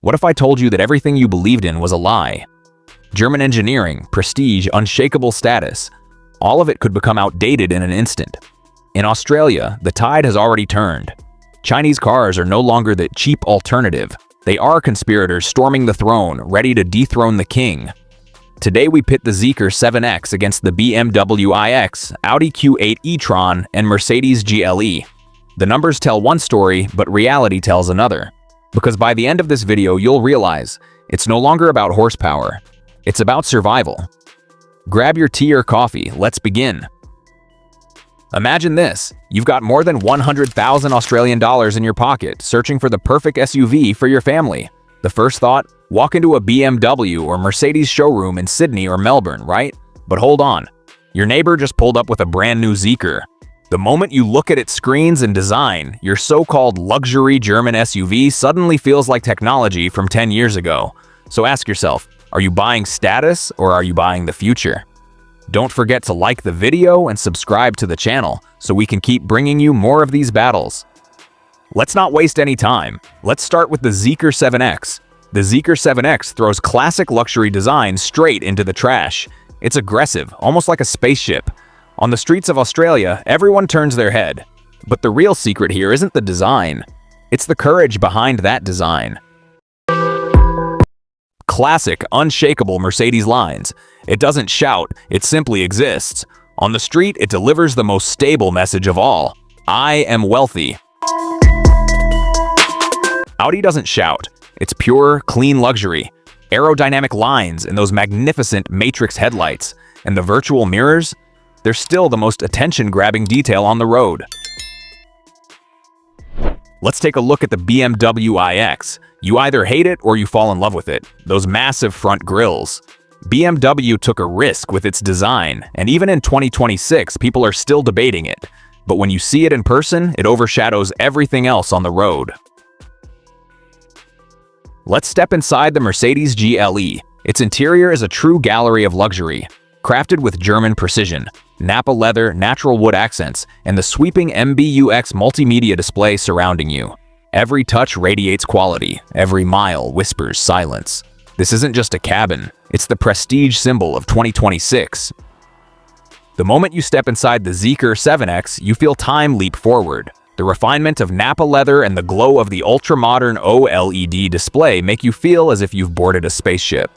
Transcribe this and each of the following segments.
What if I told you that everything you believed in was a lie? German engineering, prestige, unshakable status, all of it could become outdated in an instant. In Australia, the tide has already turned. Chinese cars are no longer the cheap alternative. They are conspirators storming the throne, ready to dethrone the king. Today we pit the Zeekr 7X against the BMW iX, Audi Q8 e-tron, and Mercedes GLE. The numbers tell one story, but reality tells another. Because by the end of this video, you'll realize it's no longer about horsepower. It's about survival. Grab your tea or coffee, let's begin. Imagine this, you've got more than 100,000 Australian dollars in your pocket, searching for the perfect SUV for your family. The first thought, walk into a BMW or Mercedes showroom in Sydney or Melbourne, right? But hold on, your neighbor just pulled up with a brand new Zeekr. The moment you look at its screens and design, your so-called luxury German SUV suddenly feels like technology from 10 years ago. So ask yourself, are you buying status or are you buying the future? Don't forget to like the video and subscribe to the channel so we can keep bringing you more of these battles. Let's not waste any time. Let's start with the Zeekr 7X. The Zeekr 7X throws classic luxury design straight into the trash. It's aggressive, almost like a spaceship. On the streets of Australia, everyone turns their head. But the real secret here isn't the design. It's the courage behind that design. Classic, unshakable Mercedes lines. It doesn't shout, it simply exists. On the street, it delivers the most stable message of all. I am wealthy. Audi doesn't shout. It's pure, clean luxury. Aerodynamic lines and those magnificent matrix headlights. And the virtual mirrors? They're still the most attention-grabbing detail on the road. Let's take a look at the BMW iX. You either hate it or you fall in love with it. Those massive front grills. BMW took a risk with its design, and even in 2026, people are still debating it. But when you see it in person, it overshadows everything else on the road. Let's step inside the Mercedes GLE. Its interior is a true gallery of luxury, crafted with German precision, Napa leather, natural wood accents, and the sweeping MBUX multimedia display surrounding you. Every touch radiates quality, every mile whispers silence. This isn't just a cabin, it's the prestige symbol of 2026. The moment you step inside the Zeekr 7X, you feel time leap forward. The refinement of Napa leather and the glow of the ultra-modern OLED display make you feel as if you've boarded a spaceship.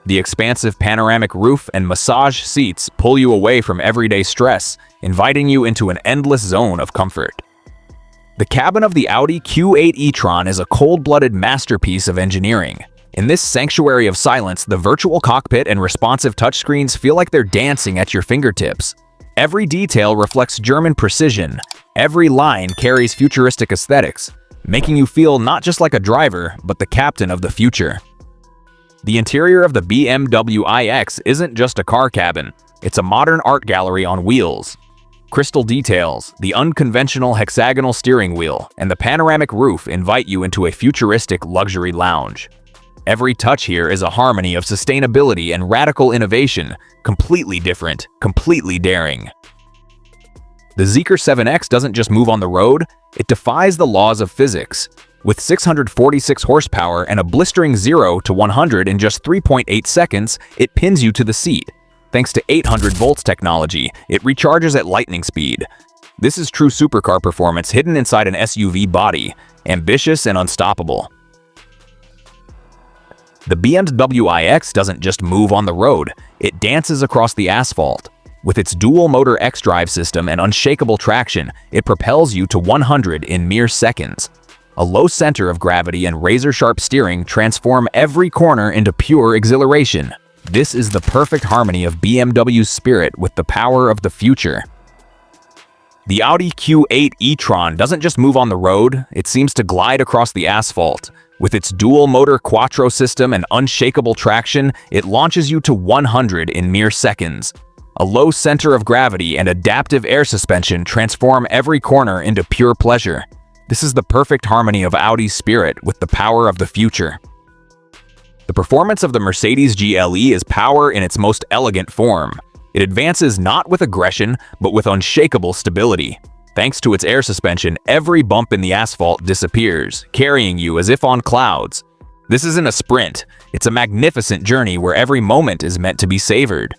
The expansive panoramic roof and massage seats pull you away from everyday stress, inviting you into an endless zone of comfort. The cabin of the Audi Q8 e-tron is a cold-blooded masterpiece of engineering. In this sanctuary of silence, the virtual cockpit and responsive touchscreens feel like they're dancing at your fingertips. Every detail reflects German precision. Every line carries futuristic aesthetics, making you feel not just like a driver, but the captain of the future. The interior of the BMW iX isn't just a car cabin, it's a modern art gallery on wheels. Crystal details, the unconventional hexagonal steering wheel, and the panoramic roof invite you into a futuristic luxury lounge. Every touch here is a harmony of sustainability and radical innovation, completely different, completely daring. The Zeekr 7X doesn't just move on the road, it defies the laws of physics. With 646 horsepower and a blistering 0 to 100 in just 3.8 seconds, it pins you to the seat. Thanks to 800 volts technology, it recharges at lightning speed. This is true supercar performance hidden inside an SUV body, ambitious and unstoppable. The BMW iX doesn't just move on the road, it dances across the asphalt. With its dual-motor X-Drive system and unshakable traction, it propels you to 100 in mere seconds. A low center of gravity and razor-sharp steering transform every corner into pure exhilaration. This is the perfect harmony of BMW's spirit with the power of the future. The Audi Q8 e-tron doesn't just move on the road, it seems to glide across the asphalt. With its dual-motor quattro system and unshakable traction, it launches you to 100 in mere seconds. A low center of gravity and adaptive air suspension transform every corner into pure pleasure. This is the perfect harmony of Audi's spirit with the power of the future. The performance of the Mercedes GLE is power in its most elegant form. It advances not with aggression, but with unshakable stability. Thanks to its air suspension, every bump in the asphalt disappears, carrying you as if on clouds. This isn't a sprint, it's a magnificent journey where every moment is meant to be savored.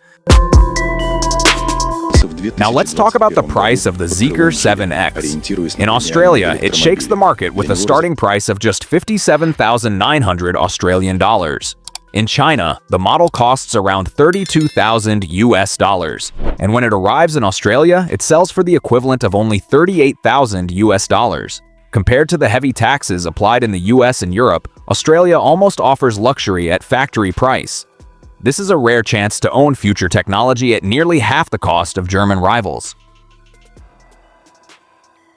Now let's talk about the price of the Zeekr 7X. In Australia, it shakes the market with a starting price of just 57,900 Australian dollars. In China, the model costs around 32,000 US dollars, and when it arrives in Australia, it sells for the equivalent of only 38,000 US dollars. Compared to the heavy taxes applied in the US and Europe, Australia almost offers luxury at factory price. This is a rare chance to own future technology at nearly half the cost of German rivals.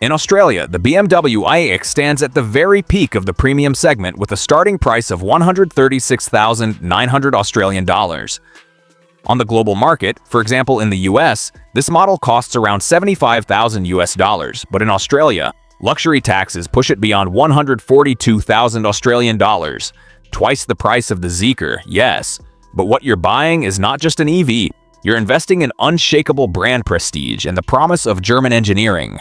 In Australia, the BMW iX stands at the very peak of the premium segment with a starting price of 136,900 Australian dollars. On the global market, for example in the US, this model costs around 75,000 US dollars, but in Australia, luxury taxes push it beyond 142,000 Australian dollars. Twice the price of the Zeekr, yes. But what you're buying is not just an EV, you're investing in unshakable brand prestige and the promise of German engineering.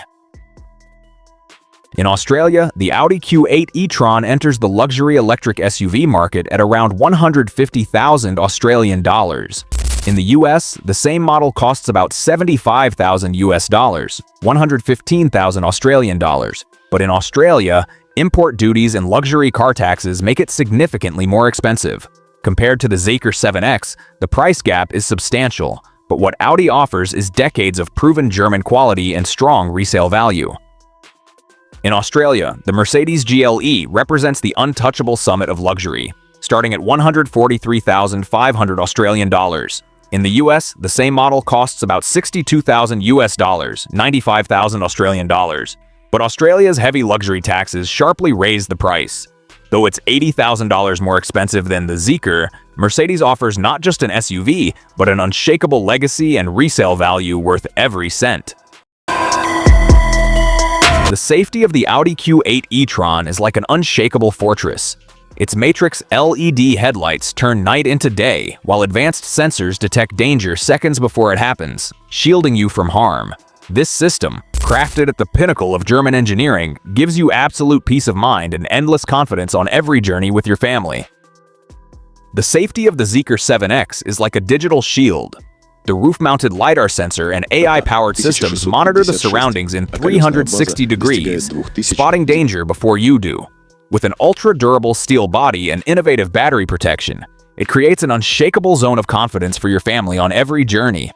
In Australia, the Audi Q8 e-tron enters the luxury electric SUV market at around 150,000 Australian dollars. In the US, the same model costs about 75,000 US dollars, 115,000 Australian dollars. But in Australia, import duties and luxury car taxes make it significantly more expensive. Compared to the Zeekr 7X, the price gap is substantial, but what Audi offers is decades of proven German quality and strong resale value. In Australia, the Mercedes GLE represents the untouchable summit of luxury, starting at 143,500 Australian dollars. In the US, the same model costs about 62,000 US dollars, 95,000 Australian dollars. But Australia's heavy luxury taxes sharply raise the price. Though it's $80,000 more expensive than the Zeekr, Mercedes offers not just an SUV, but an unshakable legacy and resale value worth every cent. The safety of the Audi Q8 e-tron is like an unshakable fortress. Its matrix LED headlights turn night into day, while advanced sensors detect danger seconds before it happens, shielding you from harm. This system, crafted at the pinnacle of German engineering, gives you absolute peace of mind and endless confidence on every journey with your family. The safety of the Zeekr 7X is like a digital shield. The roof-mounted LiDAR sensor and AI-powered systems monitor the surroundings in 360 degrees, spotting danger before you do. With an ultra-durable steel body and innovative battery protection, it creates an unshakable zone of confidence for your family on every journey.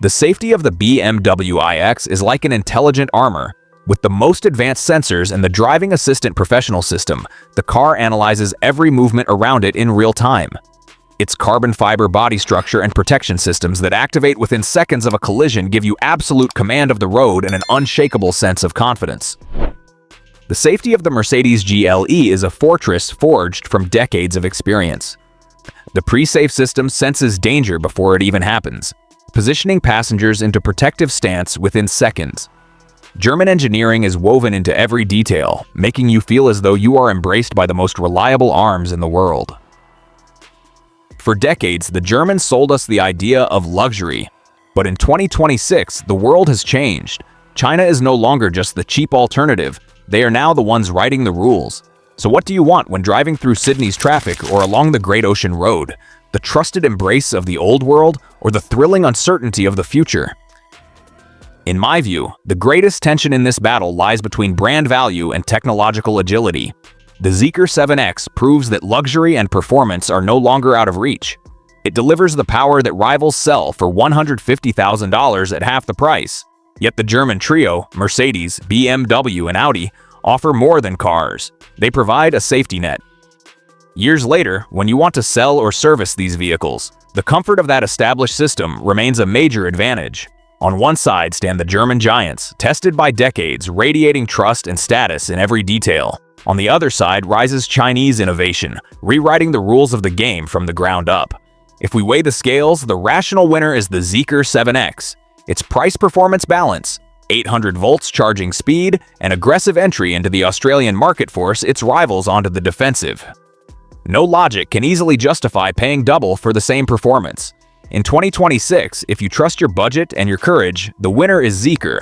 The safety of the BMW iX is like an intelligent armor. With the most advanced sensors and the driving assistant professional system, the car analyzes every movement around it in real time. Its carbon fiber body structure and protection systems that activate within seconds of a collision give you absolute command of the road and an unshakable sense of confidence. The safety of the Mercedes GLE is a fortress forged from decades of experience. The pre-safe system senses danger before it even happens, positioning passengers into protective stance within seconds. German engineering is woven into every detail, making you feel as though you are embraced by the most reliable arms in the world. For decades, the Germans sold us the idea of luxury. But in 2026, the world has changed. China is no longer just the cheap alternative. They are now the ones writing the rules. So what do you want when driving through Sydney's traffic or along the Great Ocean Road? The trusted embrace of the old world or the thrilling uncertainty of the future? In my view, the greatest tension in this battle lies between brand value and technological agility. The Zeekr 7X proves that luxury and performance are no longer out of reach. It delivers the power that rivals sell for $150,000 at half the price. Yet the German trio, Mercedes, BMW, and Audi, offer more than cars. They provide a safety net. Years later, when you want to sell or service these vehicles, the comfort of that established system remains a major advantage. On one side stand the German giants, tested by decades, radiating trust and status in every detail. On the other side rises Chinese innovation, rewriting the rules of the game from the ground up. If we weigh the scales, the rational winner is the Zeekr 7X. Its price-performance balance, 800 volts charging speed, and aggressive entry into the Australian market force its rivals onto the defensive. No logic can easily justify paying double for the same performance. In 2026, if you trust your budget and your courage, the winner is Zeekr.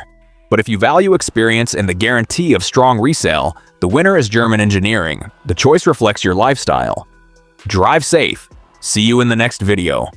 But if you value experience and the guarantee of strong resale, The winner is German engineering. The choice reflects your lifestyle. Drive safe. See you in the next video.